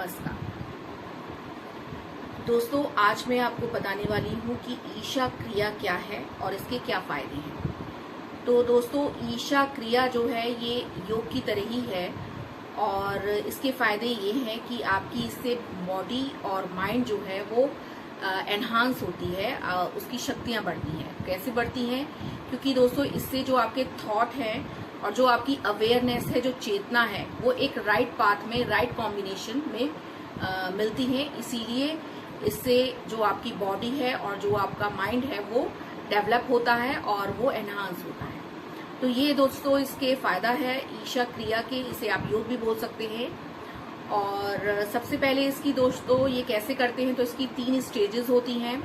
नमस्कार दोस्तों, आज मैं आपको बताने वाली हूँ कि ईशा क्रिया क्या है और इसके क्या फायदे हैं। तो दोस्तों, ईशा क्रिया जो है ये योग की तरह ही है और इसके फायदे ये हैं कि आपकी इससे बॉडी और माइंड जो है वो एनहांस होती है, उसकी शक्तियाँ बढ़ती हैं। कैसे बढ़ती हैं? क्योंकि दोस्तों इससे जो आपके थॉट हैं और जो आपकी अवेयरनेस है, जो चेतना है, वो एक राइट पाथ में, राइट कॉम्बिनेशन में मिलती है। इसीलिए इससे जो आपकी बॉडी है और जो आपका माइंड है वो डेवलप होता है और वो एनहांस होता है। तो ये दोस्तों इसके फायदा है ईशा क्रिया के। इसे आप योग भी बोल सकते हैं। और सबसे पहले इसकी दोस्तों ये कैसे करते हैं, तो इसकी 3 स्टेजेस होती हैं।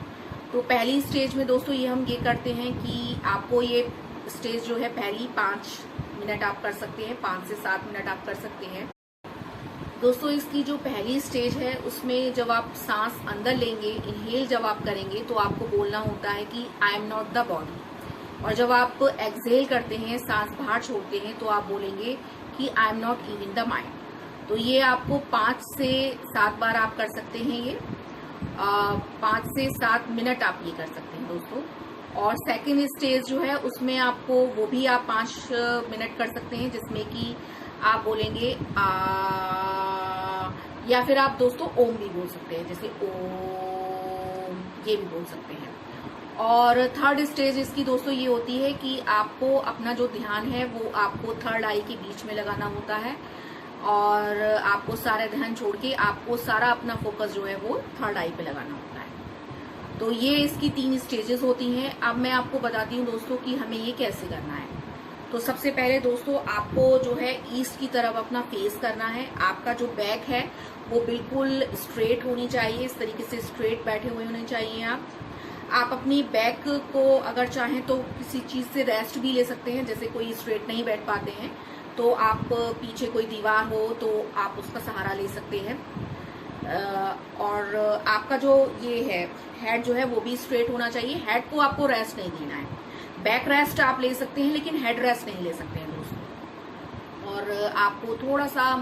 तो पहली स्टेज में दोस्तों हम ये करते हैं कि आपको ये स्टेज जो है पहली 5 मिनट आप कर सकते हैं, 5 से 7 मिनट आप कर सकते हैं। दोस्तों इसकी जो पहली स्टेज है उसमें जब आप सांस अंदर लेंगे, इनहेल जब आप करेंगे तो आपको बोलना होता है कि I am not the body. और जब आप एक्सहेल करते हैं, सांस बाहर छोड़ते हैं, तो आप बोलेंगे कि I am not even the mind. तो ये आपको 5 से 7 बार आप कर सकते हैं। ये 5 से 7 मिनट आप ये कर सकते हैं दोस्तों। और सेकेंड स्टेज जो है उसमें आपको वो भी आप 5 मिनट कर सकते हैं, जिसमें कि आप बोलेंगे या फिर आप दोस्तों ओम भी बोल सकते हैं, जैसे ओम, ये भी बोल सकते हैं। और थर्ड स्टेज इसकी दोस्तों ये होती है कि आपको अपना जो ध्यान है वो आपको थर्ड आई के बीच में लगाना होता है और आपको सारा ध्यान छोड़ के आपको सारा अपना फोकस जो है वो थर्ड आई पे लगाना होता है। तो ये इसकी 3 स्टेजेस होती हैं। अब मैं आपको बताती हूँ दोस्तों कि हमें ये कैसे करना है। तो सबसे पहले दोस्तों आपको जो है ईस्ट की तरफ अपना फेस करना है। आपका जो बैक है वो बिल्कुल स्ट्रेट होनी चाहिए, इस तरीके से स्ट्रेट बैठे हुए होने चाहिए। आप अपनी बैक को अगर चाहें तो किसी चीज से रेस्ट भी ले सकते हैं, जैसे कोई स्ट्रेट नहीं बैठ पाते हैं तो आप पीछे कोई दीवार हो तो आप उसका सहारा ले सकते हैं। और आपका जो ये है हेड जो है वो भी स्ट्रेट होना चाहिए। हेड को आपको रेस्ट नहीं देना है। बैक रेस्ट आप ले सकते हैं लेकिन हेड रेस्ट नहीं ले सकते हैं दोस्तों। और आपको थोड़ा सा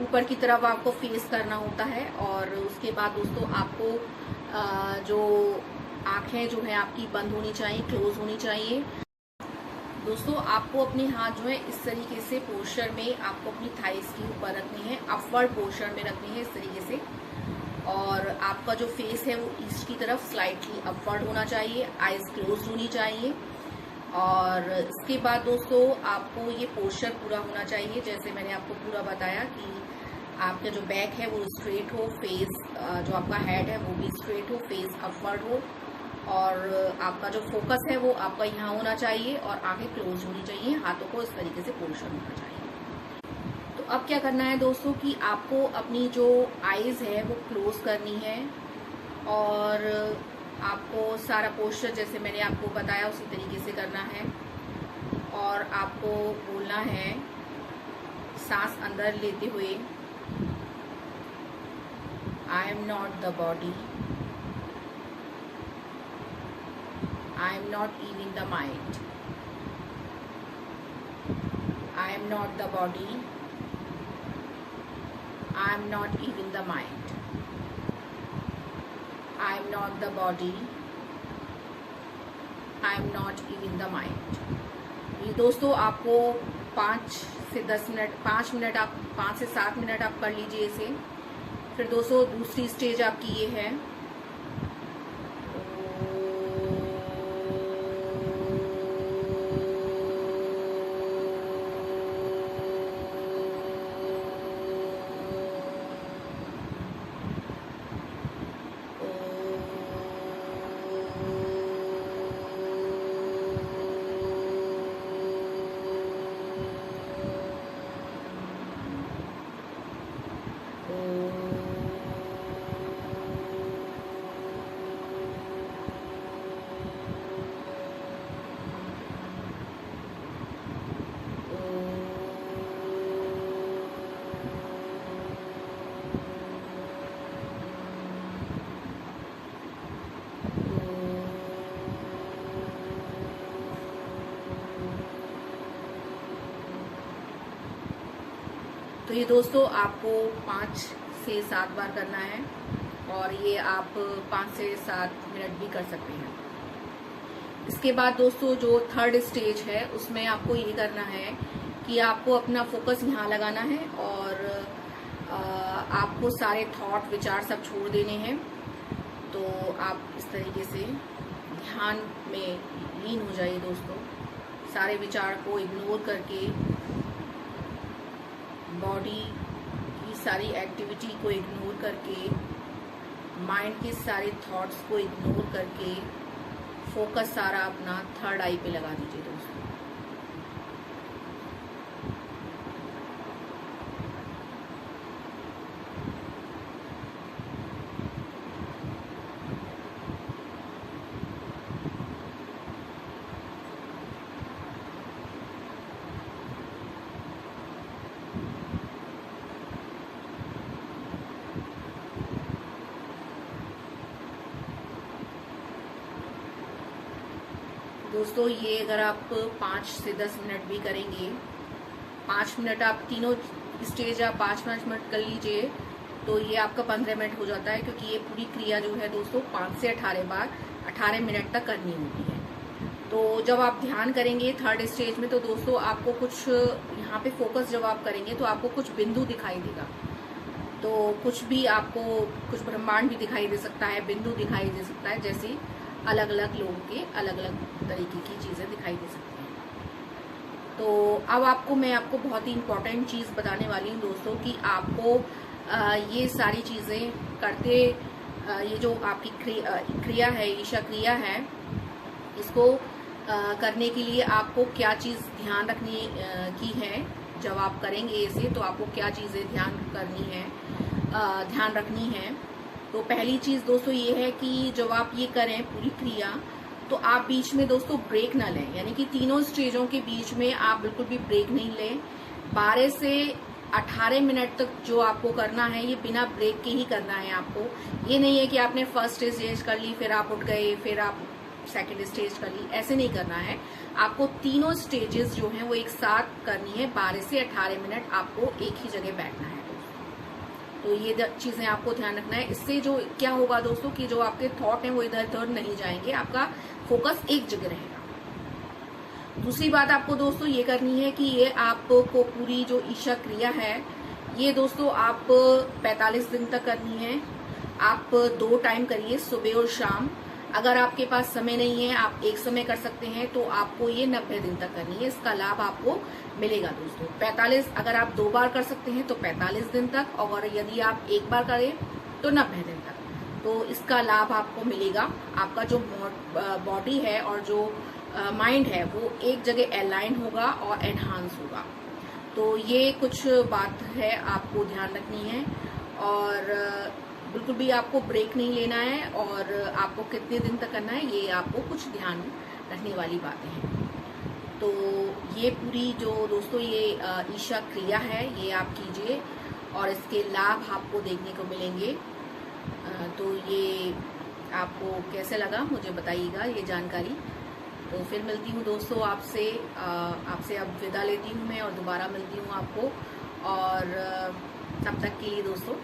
ऊपर की तरफ आपको फेस करना होता है। और उसके बाद दोस्तों आपको जो आंखें जो है आपकी बंद होनी चाहिए, क्लोज होनी चाहिए। दोस्तों आपको अपने हाथ जो है इस तरीके से पोस्चर में आपको अपनी थाइस के ऊपर रखनी है, अपवर्ड पोस्चर में रखनी है इस तरीके से। और आपका जो फेस है वो ईस्ट की तरफ स्लाइटली अपवर्ड होना चाहिए, आईज क्लोज होनी चाहिए। और इसके बाद दोस्तों आपको ये पोस्चर पूरा होना चाहिए, जैसे मैंने आपको पूरा बताया कि आपका जो बैक है वो स्ट्रेट हो, फेस जो आपका हेड है वो भी स्ट्रेट हो, फेस अपवर्ड हो और आपका जो फोकस है वो आपका यहाँ होना चाहिए और आंखें क्लोज होनी चाहिए, हाथों को इस तरीके से पोस्चर होना चाहिए। तो अब क्या करना है दोस्तों कि आपको अपनी जो आईज है वो क्लोज करनी है और आपको सारा पोस्चर जैसे मैंने आपको बताया उसी तरीके से करना है। और आपको बोलना है सांस अंदर लेते हुए, I am not the body, I am not even the mind, I am not the body, I am not even the mind, I am not the body, I am not even the mind। ये दोस्तों आपको 5 से 10 minute, 5 minute आप 5 से 7 minute आप कर लीजिए इसे। फिर दोस्तों दूसरी स्टेज आपकी ये है, तो ये दोस्तों आपको 5 से 7 बार करना है और ये आप 5 से 7 मिनट भी कर सकते हैं। इसके बाद दोस्तों जो थर्ड स्टेज है उसमें आपको ये करना है कि आपको अपना फोकस यहाँ लगाना है और आपको सारे थॉट विचार सब छोड़ देने हैं। तो आप इस तरीके से ध्यान में लीन हो जाइए दोस्तों, सारे विचार को इग्नोर करके, बॉडी की सारी एक्टिविटी को इग्नोर करके, माइंड के सारे थॉट्स को इग्नोर करके फोकस सारा अपना थर्ड आई पे लगा दीजिए दोस्तों। दोस्तों ये अगर आप 5 से 10 मिनट भी करेंगे, 5 मिनट आप तीनों स्टेज आप 5-5 मिनट कर लीजिए तो ये आपका 15 मिनट हो जाता है, क्योंकि ये पूरी क्रिया जो है दोस्तों 5 से 18 बार 18 मिनट तक करनी होती है। तो जब आप ध्यान करेंगे थर्ड स्टेज में तो दोस्तों आपको कुछ यहाँ पे फोकस जब आप करेंगे तो आपको कुछ बिंदु दिखाई देगा। तो कुछ भी आपको कुछ ब्रह्मांड भी दिखाई दे सकता है, बिंदु दिखाई दे सकता है, जैसे अलग अलग लोगों के अलग अलग तरीके की चीजें दिखाई दे सकती हैं। तो अब मैं आपको बहुत ही इम्पोर्टेंट चीज बताने वाली हूँ दोस्तों कि आपको ये सारी चीजें करते, ये जो आपकी क्रिया है, ईशा क्रिया है, इसको करने के लिए आपको क्या चीज ध्यान रखनी की है। जब आप करेंगे इसे तो आपको क्या चीजें ध्यान रखनी है। तो पहली चीज दोस्तों ये है कि जब आप ये करें पूरी क्रिया तो आप बीच में दोस्तों ब्रेक ना लें, यानी कि तीनों स्टेजों के बीच में आप बिल्कुल भी ब्रेक नहीं लें। 12 से 18 मिनट तक जो आपको करना है ये बिना ब्रेक के ही करना है आपको। ये नहीं है कि आपने फर्स्ट स्टेज कर ली फिर आप उठ गए फिर आप सेकंड स्टेज कर ली, ऐसे नहीं करना है। आपको तीनों स्टेजेस जो हैं वो एक साथ करनी है। 12 से 18 मिनट आपको एक ही जगह बैठना है। तो ये चीजें आपको ध्यान रखना है। इससे जो क्या होगा दोस्तों कि जो आपके थॉट हैं वो इधर उधर नहीं जाएंगे, आपका फोकस एक जगह रहेगा। दूसरी बात आपको दोस्तों ये करनी है कि ये आपको पूरी जो ईशा क्रिया है ये दोस्तों आप 45 दिन तक करनी है। आप 2 टाइम करिए, सुबह और शाम। अगर आपके पास समय नहीं है, आप एक समय कर सकते हैं, तो आपको ये 90 दिन तक करनी है। इसका लाभ आपको मिलेगा दोस्तों। 45 अगर आप 2 बार कर सकते हैं तो 45 दिन तक, और यदि आप एक बार करें तो 90 दिन तक। तो इसका लाभ आपको मिलेगा। आपका जो बॉडी है और जो माइंड है वो एक जगह अलाइन होगा और एनहांस होगा। तो ये कुछ बात है आपको ध्यान रखनी है, और बिल्कुल भी आपको ब्रेक नहीं लेना है, और आपको कितने दिन तक करना है ये आपको कुछ ध्यान रखने वाली बातें हैं। तो ये पूरी जो दोस्तों ये ईशा क्रिया है ये आप कीजिए और इसके लाभ आपको देखने को मिलेंगे। तो ये आपको कैसे लगा मुझे बताइएगा ये जानकारी। तो फिर मिलती हूँ दोस्तों आपसे अब विदा लेती हूँ मैं और दोबारा मिलती हूँ आपको, और तब तक के लिए दोस्तों